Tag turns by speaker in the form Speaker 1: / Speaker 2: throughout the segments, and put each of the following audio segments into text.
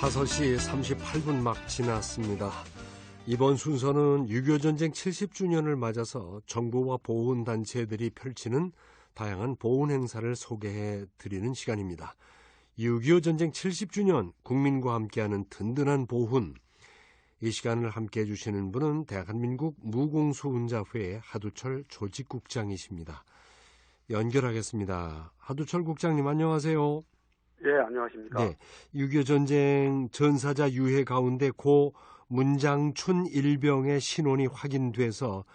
Speaker 1: 5시 38분 막 지났습니다. 이번 순서는 6.25 전쟁 70주년을 맞아서 정부와 보훈단체들이 펼치는 다양한 보훈 행사를 소개해 드리는 시간입니다. 6.25 전쟁 70주년 국민과 함께하는 든든한 보훈. 이 시간을 함께해 주시는 분은 대한민국 무공수훈자회 하두철 조직국장이십니다. 연결하겠습니다. 하두철 국장님 안녕하세요.
Speaker 2: 예, 안녕하십니까.
Speaker 1: 네, 6.25 전쟁 전사자 유해 가운데 고 문장춘 일병의 신원이 확인돼서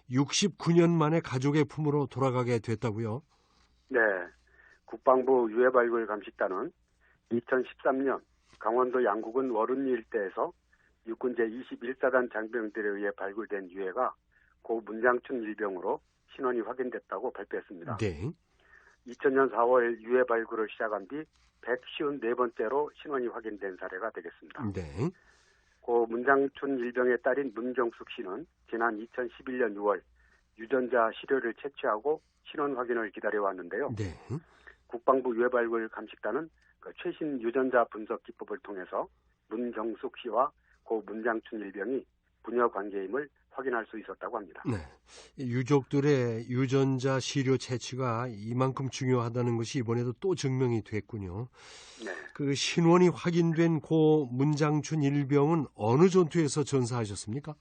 Speaker 1: 69년 만에 가족의 품으로 돌아가게 됐다고요?
Speaker 2: 네, 국방부 유해발굴 감식단은 2013년 강원도 양구군 월운리 일대에서 육군 제21사단 장병들에 의해 발굴된 유해가 고 문장춘 일병으로 신원이 확인됐다고 발표했습니다.
Speaker 1: 네.
Speaker 2: 2000년 4월 유해 발굴을 시작한 뒤 154번째로 신원이 확인된 사례가 되겠습니다.
Speaker 1: 네.
Speaker 2: 고 문장춘 일병의 딸인 문경숙 씨는 지난 2011년 6월 유전자 시료를 채취하고 신원 확인을 기다려왔는데요.
Speaker 1: 네.
Speaker 2: 국방부 유해발굴 감식단은 최신 유전자 분석 기법을 통해서 문경숙 씨와 고 문장춘 일병이 부녀 관계임을 확인할 수 있었다고 합니다.
Speaker 1: 네. 유족들의 유전자 시료 채취가 이만큼 중요하다는 것이 이번에도 또 증명이 됐군요.
Speaker 2: 네.
Speaker 1: 그 신원이 확인된 고 문장춘 일병은 어느 전투에서 전사하셨습니까?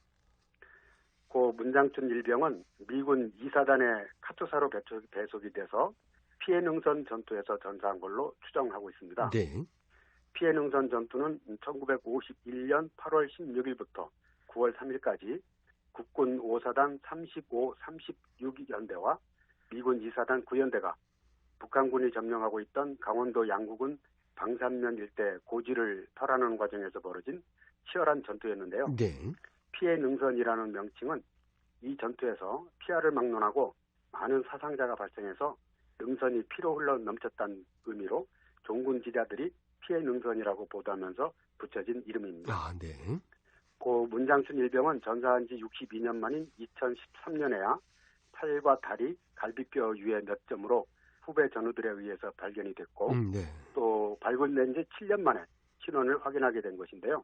Speaker 2: 고 문장춘 일병은 미군 2사단의 카투사로 배속이 돼서 피해능선 전투에서 전사한 걸로 추정하고 있습니다.
Speaker 1: 네.
Speaker 2: 피해능선 전투는 1951년 8월 16일부터 9월 3일까지 국군 5사단 35, 36연대와 미군 2사단 9연대가 북한군이 점령하고 있던 강원도 양구군 방산면 일대 고지를 탈환하는 과정에서 벌어진 치열한 전투였는데요.
Speaker 1: 네.
Speaker 2: 피해능선이라는 명칭은 이 전투에서 피해를 막론하고 많은 사상자가 발생해서 능선이 피로 흘러 넘쳤다는 의미로 종군 지자들이 피해능선이라고 보도하면서 붙여진 이름입니다.
Speaker 1: 아, 네.
Speaker 2: 고 문장춘 일병은 전사한 지 62년 만인 2013년에야 팔과 다리, 갈비뼈 유해 몇 점으로 후배 전우들에 의해서 발견이 됐고
Speaker 1: 네.
Speaker 2: 또 발굴된 지 7년 만에 신원을 확인하게 된 것인데요.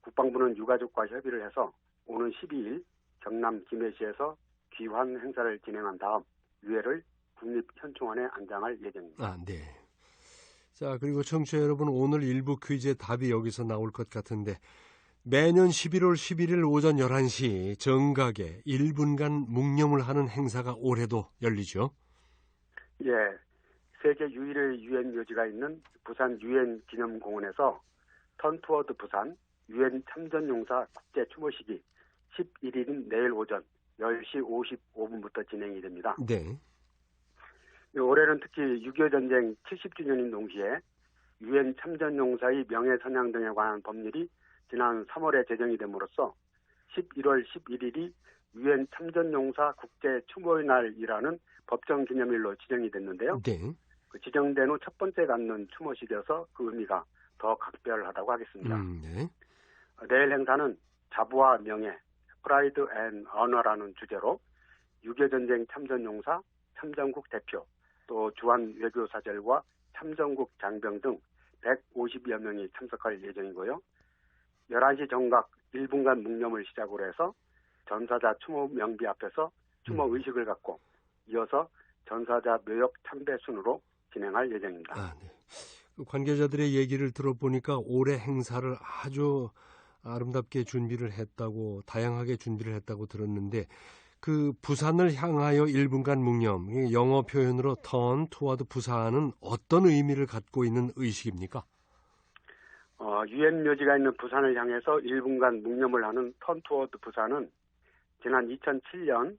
Speaker 2: 국방부는 유가족과 협의를 해서 오는 12일 경남 김해시에서 귀환 행사를 진행한 다음 유해를 국립현충원에 안장할 예정입니다.
Speaker 1: 아, 네. 자, 그리고 청취자 여러분, 오늘 일부 퀴즈의 답이 여기서 나올 것 같은데 매년 11월 11일 오전 11시 정각에 1분간 묵념을 하는 행사가 올해도 열리죠?
Speaker 2: 예, 세계 유일의 유엔 묘지가 있는 부산 유엔 기념공원에서 턴투어드 부산 유엔 참전용사 국제 추모식이 11일인 내일 오전 10시 55분부터 진행이 됩니다.
Speaker 1: 네.
Speaker 2: 올해는 특히 6.25 전쟁 70주년인 동시에 유엔 참전용사의 명예선양 등에 관한 법률이 지난 3월에 제정이 됨으로써 11월 11일이 유엔 참전용사 국제 추모의 날이라는 법정 기념일로 지정이 됐는데요.
Speaker 1: 네.
Speaker 2: 그 지정된 후 첫 번째 갖는 추모식이어서 그 의미가 더 각별하다고 하겠습니다.
Speaker 1: 네.
Speaker 2: 내일 행사는 자부와 명예, 프라이드 앤 어너라는 주제로 6.25 전쟁 참전용사, 참전국 대표, 또 주한 외교사절과 참전국 장병 등 150여 명이 참석할 예정이고요. 11시 정각 1분간 묵념을 시작으로 해서 전사자 추모 명비 앞에서 추모 의식을 갖고 이어서 전사자 묘역 참배 순으로 진행할 예정입니다.
Speaker 1: 아, 네. 관계자들의 얘기를 들어보니까 올해 행사를 아주 아름답게 준비를 했다고, 다양하게 준비를 했다고 들었는데 그 부산을 향하여 1분간 묵념, 영어 표현으로 Turn Toward 부산은 어떤 의미를 갖고 있는 의식입니까?
Speaker 2: 유엔 묘지가 있는 부산을 향해서 1분간 묵념을 하는 턴 투어드 부산은 지난 2007년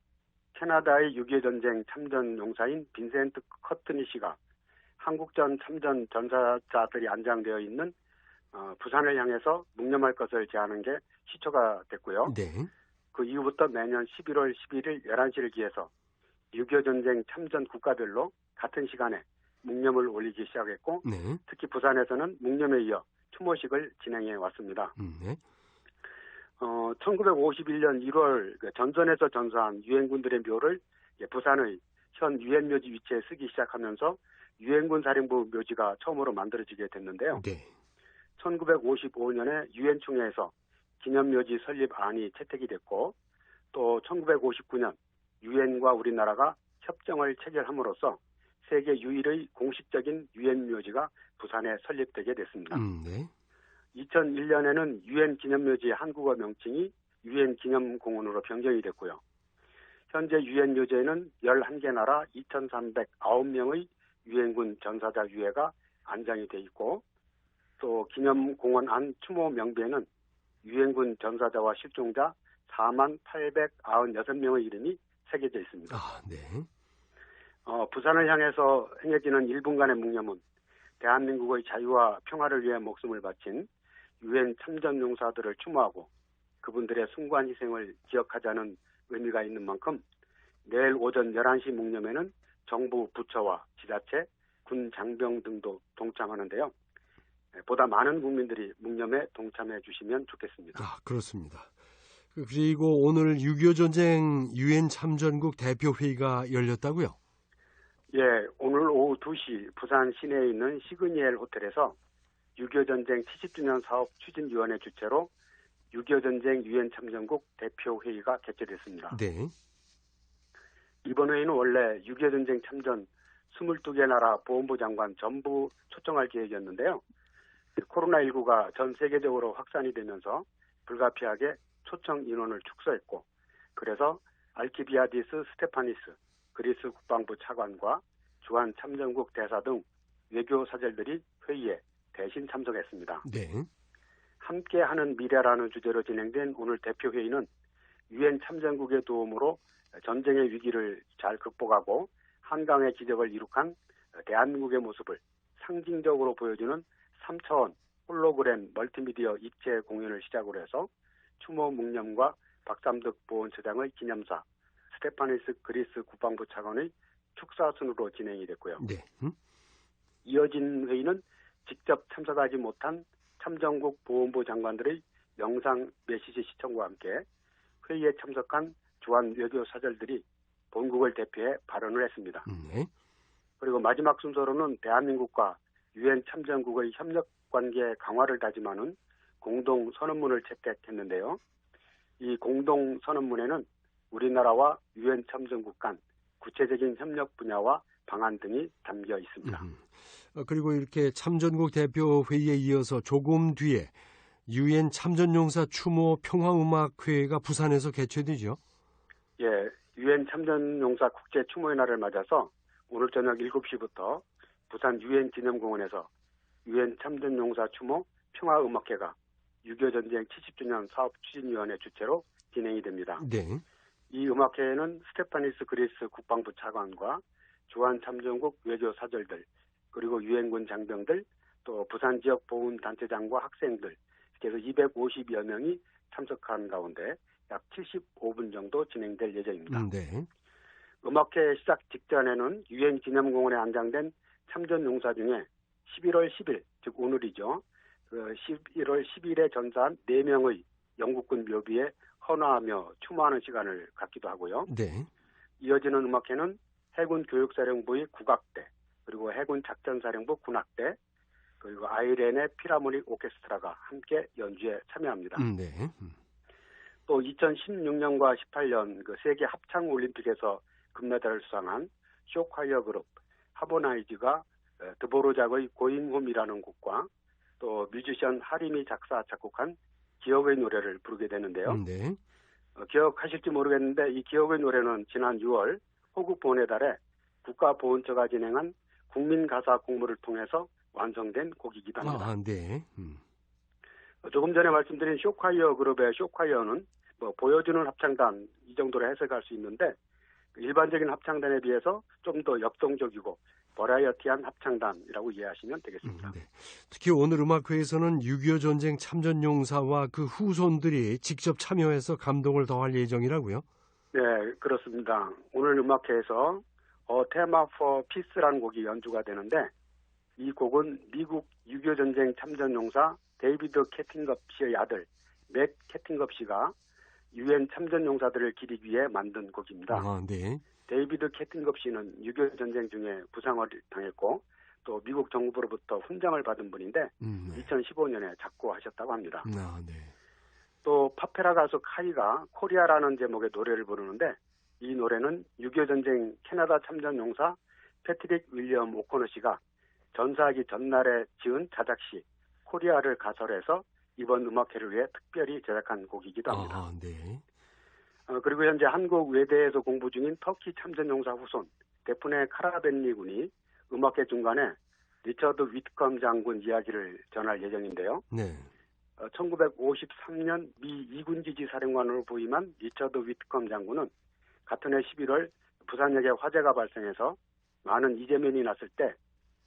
Speaker 2: 캐나다의 6.25 전쟁 참전 용사인 빈센트 커트니 씨가 한국전 참전 전사자들이 안장되어 있는 부산을 향해서 묵념할 것을 제안한 게 시초가 됐고요.
Speaker 1: 네.
Speaker 2: 그 이후부터 매년 11월 11일 11시를 기해서 6.25 전쟁 참전 국가별로 같은 시간에 묵념을 올리기 시작했고
Speaker 1: 네.
Speaker 2: 특히 부산에서는 묵념에 이어 추모식을 진행해 왔습니다.
Speaker 1: 네.
Speaker 2: 1951년 1월 전선에서 전사한 유엔군들의 묘를 부산의 현 유엔 묘지 위치에 쓰기 시작하면서 유엔군 사령부 묘지가 처음으로 만들어지게 됐는데요.
Speaker 1: 네.
Speaker 2: 1955년에 유엔 총회에서 기념묘지 설립안이 채택이 됐고 또 1959년 유엔과 우리나라가 협정을 체결함으로써 세계 유일의 공식적인 유엔 묘지가 부산에 설립되게 됐습니다.
Speaker 1: 네.
Speaker 2: 2001년에는 유엔 기념묘지 한국어 명칭이 유엔 기념공원으로 변경이 됐고요. 현재 유엔 묘지에는 11개 나라 2,309명의 유엔군 전사자 유해가 안장이 돼 있고 또 기념공원 안 추모 명비에는 유엔군 전사자와 실종자 4896명의 이름이 새겨져 있습니다.
Speaker 1: 네.
Speaker 2: 부산을 향해서 행해지는 1분간의 묵념은 대한민국의 자유와 평화를 위해 목숨을 바친 유엔 참전용사들을 추모하고 그분들의 숭고한 희생을 기억하자는 의미가 있는 만큼 내일 오전 11시 묵념에는 정부 부처와 지자체, 군 장병 등도 동참하는데요. 보다 많은 국민들이 묵념에 동참해 주시면 좋겠습니다.
Speaker 1: 그렇습니다. 그리고 오늘 6.25 전쟁 유엔 참전국 대표회의가 열렸다고요?
Speaker 2: 예, 오늘 오후 2시 부산 시내에 있는 시그니엘 호텔에서 6.25 전쟁 70주년 사업 추진위원회 주최로 6.25 전쟁 유엔 참전국 대표회의가 개최됐습니다.
Speaker 1: 네.
Speaker 2: 이번 회의는 원래 6.25 전쟁 참전 22개 나라 보훈부 장관 전부 초청할 계획이었는데요. 코로나19가 전 세계적으로 확산이 되면서 불가피하게 초청 인원을 축소했고 그래서 알키비아디스 스테파니스 그리스 국방부 차관과 주한 참전국 대사 등 외교 사절들이 회의에 대신 참석했습니다.
Speaker 1: 네.
Speaker 2: 함께하는 미래라는 주제로 진행된 오늘 대표회의는 유엔 참전국의 도움으로 전쟁의 위기를 잘 극복하고 한강의 기적을 이룩한 대한민국의 모습을 상징적으로 보여주는 3차원 홀로그램 멀티미디어 입체 공연을 시작으로 해서 추모 묵념과 박삼덕 보훈처장의 기념사, 스테파니스 그리스 국방부 차관의 축사 순으로 진행이 됐고요.
Speaker 1: 네.
Speaker 2: 이어진 회의는 직접 참석하지 못한 참전국 보훈부 장관들의 영상 메시지 시청과 함께 회의에 참석한 주한 외교 사절들이 본국을 대표해 발언을 했습니다.
Speaker 1: 네.
Speaker 2: 그리고 마지막 순서로는 대한민국과 유엔 참전국의 협력 관계 강화를 다짐하는 공동 선언문을 채택했는데요. 이 공동 선언문에는 우리나라와 유엔 참전국 간 구체적인 협력 분야와 방안 등이 담겨 있습니다.
Speaker 1: 그리고 이렇게 참전국 대표 회의에 이어서 조금 뒤에 유엔 참전용사 추모 평화음악회가 부산에서 개최되죠?
Speaker 2: 예, 유엔 참전용사 국제 추모의 날을 맞아서 오늘 저녁 7시부터 부산 유엔 기념공원에서 유엔 참전용사 추모 평화음악회가 6.25 전쟁 70주년 사업추진위원회 주최로 진행이 됩니다.
Speaker 1: 네.
Speaker 2: 이 음악회에는 스테파니스 그리스 국방부 차관과 주한 참전국 외교 사절들 그리고 유엔군 장병들 또 부산 지역 보훈단체장과 학생들 그래서 250여 명이 참석한 가운데 약 75분 정도 진행될 예정입니다.
Speaker 1: 네.
Speaker 2: 음악회 시작 직전에는 유엔 기념공원에 안장된 참전용사 중에 11월 10일, 즉 오늘이죠. 11월 10일에 전사한 4명의 영국군 묘비에 헌화하며 추모하는 시간을 갖기도 하고요.
Speaker 1: 네.
Speaker 2: 이어지는 음악회는 해군 교육사령부의 국악대, 그리고 해군 작전사령부 군악대, 그리고 아이렌의 필하모닉 오케스트라가 함께 연주에 참여합니다.
Speaker 1: 네.
Speaker 2: 또 2016년과 18년 그 세계 합창 올림픽에서 금메달을 수상한 쇼콰이어 그룹 하보나이즈가 드보로작의 고잉홈이라는 곡과 또 뮤지션 하림이 작사 작곡한 기억의 노래를 부르게 되는데요.
Speaker 1: 네.
Speaker 2: 기억하실지 모르겠는데 이 기억의 노래는 지난 6월 호국 보훈의 달에 국가보훈처가 진행한 국민가사 공모를 통해서 완성된 곡이기도 합니다.
Speaker 1: 네.
Speaker 2: 조금 전에 말씀드린 쇼콰이어 그룹의 쇼콰이어는 보여주는 합창단 이 정도로 해석할 수 있는데 일반적인 합창단에 비해서 좀 더 역동적이고 버라이어티한 합창단이라고 이해하시면 되겠습니다.
Speaker 1: 네. 특히 오늘 음악회에서는 6.25 전쟁 참전용사와 그 후손들이 직접 참여해서 감동을 더할 예정이라고요?
Speaker 2: 네, 그렇습니다. 오늘 음악회에서 테마 for Peace라는 곡이 연주가 되는데 이 곡은 미국 6.25 전쟁 참전용사 데이비드 캐팅급 씨의 아들 맥 캐팅급 씨가 유엔 참전용사들을 기리기 위해 만든 곡입니다.
Speaker 1: 네.
Speaker 2: 데이비드 캐팅급 씨는 6.25 전쟁 중에 부상을 당했고 또 미국 정부로부터 훈장을 받은 분인데
Speaker 1: 네.
Speaker 2: 2015년에 작곡하셨다고 합니다.
Speaker 1: 아, 네.
Speaker 2: 또 파페라 가수 카이가 코리아라는 제목의 노래를 부르는데 이 노래는 6.25 전쟁 캐나다 참전 용사 패트릭 윌리엄 오코너 씨가 전사하기 전날에 지은 자작시 코리아를 가설해서 이번 음악회를 위해 특별히 제작한 곡이기도 합니다.
Speaker 1: 아, 네.
Speaker 2: 그리고 현재 한국 외대에서 공부 중인 터키 참전용사 후손 데프네 카라벤리 군이 음악회 중간에 리처드 위트컴 장군 이야기를 전할 예정인데요.
Speaker 1: 네.
Speaker 2: 1953년 미 2군 기지 사령관으로 부임한 리처드 위트컴 장군은 같은 해 11월 부산역에 화재가 발생해서 많은 이재민이 났을 때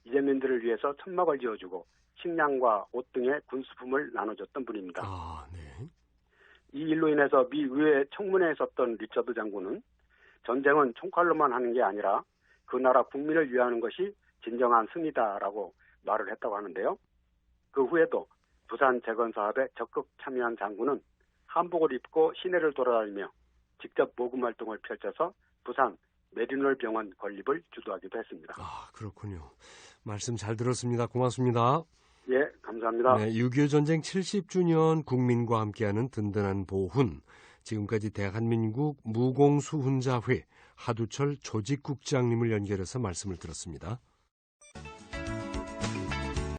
Speaker 2: 이재민들을 위해서 천막을 지어주고 식량과 옷 등의 군수품을 나눠줬던 분입니다.
Speaker 1: 아, 네.
Speaker 2: 이 일로 인해서 미 의회 청문회에 섰던 리처드 장군은 전쟁은 총칼로만 하는 게 아니라 그 나라 국민을 위하는 것이 진정한 승리다라고 말을 했다고 하는데요. 그 후에도 부산 재건 사업에 적극 참여한 장군은 한복을 입고 시내를 돌아다니며 직접 모금 활동을 펼쳐서 부산 메리널 병원 건립을 주도하기도 했습니다.
Speaker 1: 아, 그렇군요. 말씀 잘 들었습니다. 고맙습니다.
Speaker 2: 예, 감사합니다.
Speaker 1: 네, 6.25 전쟁 70주년 국민과 함께하는 든든한 보훈. 지금까지 대한민국 무공수훈자회 하두철 조직국장님을 연결해서 말씀을 들었습니다.